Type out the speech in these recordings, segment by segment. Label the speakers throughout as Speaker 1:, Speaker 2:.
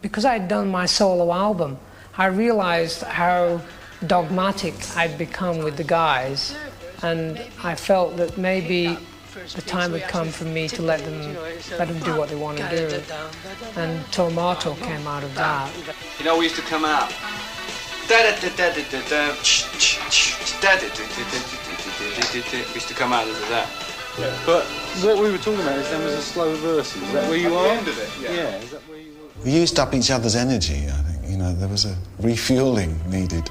Speaker 1: Because I'd done my solo album, I realized how dogmatic I'd become with the guys, and I felt that maybe the time had come for me to let them do what they want to do. And Tomato came out of that.
Speaker 2: You know, we used to come out. We used to come out of that.
Speaker 3: Yeah. But what we were talking about is there was a slow verse. Is that where you are?
Speaker 2: At the end of it, yeah.
Speaker 3: Is that where you were?
Speaker 4: We used up each other's energy, I think. You know, there was a refuelling needed.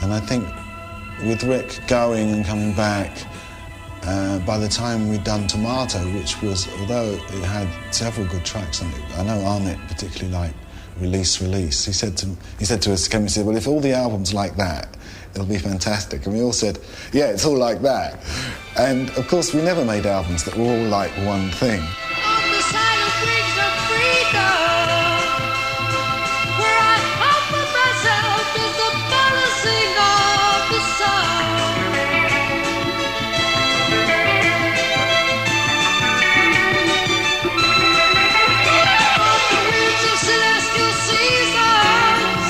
Speaker 4: And I think with Rick going and coming back, by the time we'd done Tomato, which was, although it had several good tracks on it, I know Arnett particularly liked Release, Release. He said to us, he said, well, if all the albums like that, it'll be fantastic. And we all said, yeah, it's all like that. And, of course, we never made albums that were all like one thing.
Speaker 5: On the side of wings of freedom, where I offer myself as the balancing of the sun. On the wings of celestial seasons,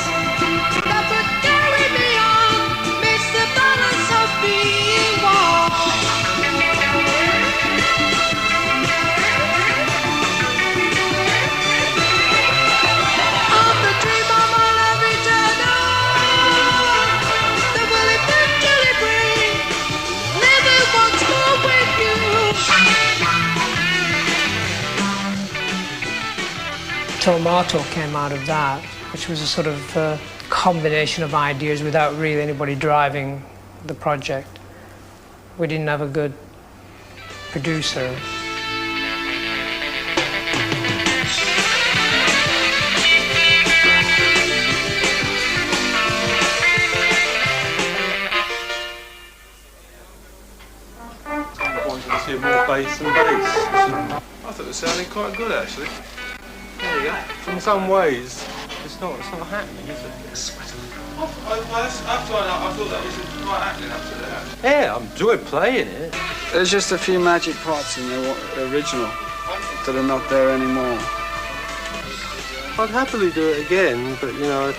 Speaker 5: that would carry me on, makes the balance of being one.
Speaker 1: Tomato came out of that, which was a sort of combination of ideas without really anybody driving the project. We didn't have a good producer.
Speaker 3: I wanted to see more bass and bass.
Speaker 2: I thought it was sounding quite good, actually. There you go.
Speaker 3: In some ways, it's not happening, is it?
Speaker 2: I thought that was quite happening up to that.
Speaker 3: Yeah, I enjoy playing it.
Speaker 6: There's just a few magic parts in the original that are not there anymore.
Speaker 3: I'd happily do it again, but, you know, I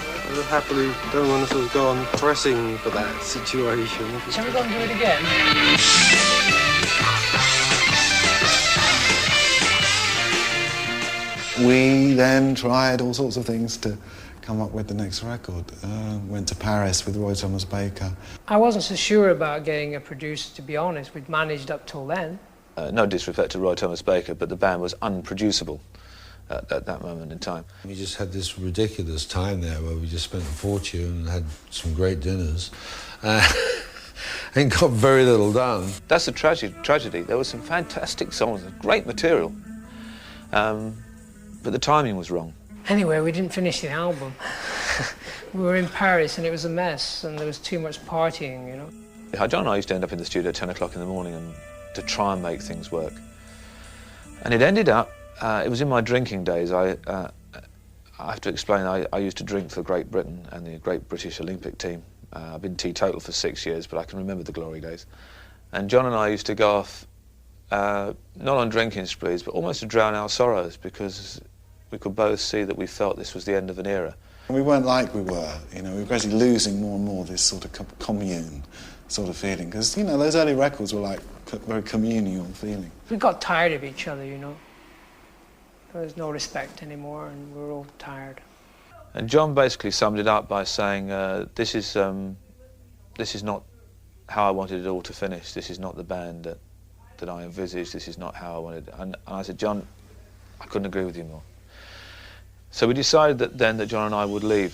Speaker 3: happily don't want to sort of go on pressing for that situation.
Speaker 1: Shall we go and do it again?
Speaker 4: We then tried all sorts of things to come up with the next record. Went to Paris with Roy Thomas Baker.
Speaker 1: I wasn't so sure about getting a producer, to be honest. We'd managed up till then.
Speaker 7: No disrespect to Roy Thomas Baker, but the band was unproducible at that moment in time.
Speaker 8: We just had this ridiculous time there where we just spent a fortune and had some great dinners and got very little done.
Speaker 7: That's the tragedy. There were some fantastic songs, great material, but the timing was wrong.
Speaker 1: Anyway, we didn't finish the album. We were in Paris and it was a mess and there was too much partying, you know.
Speaker 7: John and I used to end up in the studio at 10 o'clock in the morning and to try and make things work. And it ended up, it was in my drinking days. I have to explain, I used to drink for Great Britain and the Great British Olympic team. I've been teetotal for 6 years, but I can remember the glory days. And John and I used to go off, not on drinking sprees, but almost to drown our sorrows, because we could both see that we felt this was the end of an era.
Speaker 4: We weren't like we were, you know, we were gradually losing more and more this sort of commune sort of feeling, because, you know, those early records were like very communal feeling.
Speaker 1: We got tired of each other, you know. There was no respect anymore and we were all tired.
Speaker 7: And John basically summed it up by saying, this is not how I wanted it all to finish. This is not the band that I envisaged. This is not how I wanted it. And I said, John, I couldn't agree with you more. So we decided that John and I would leave.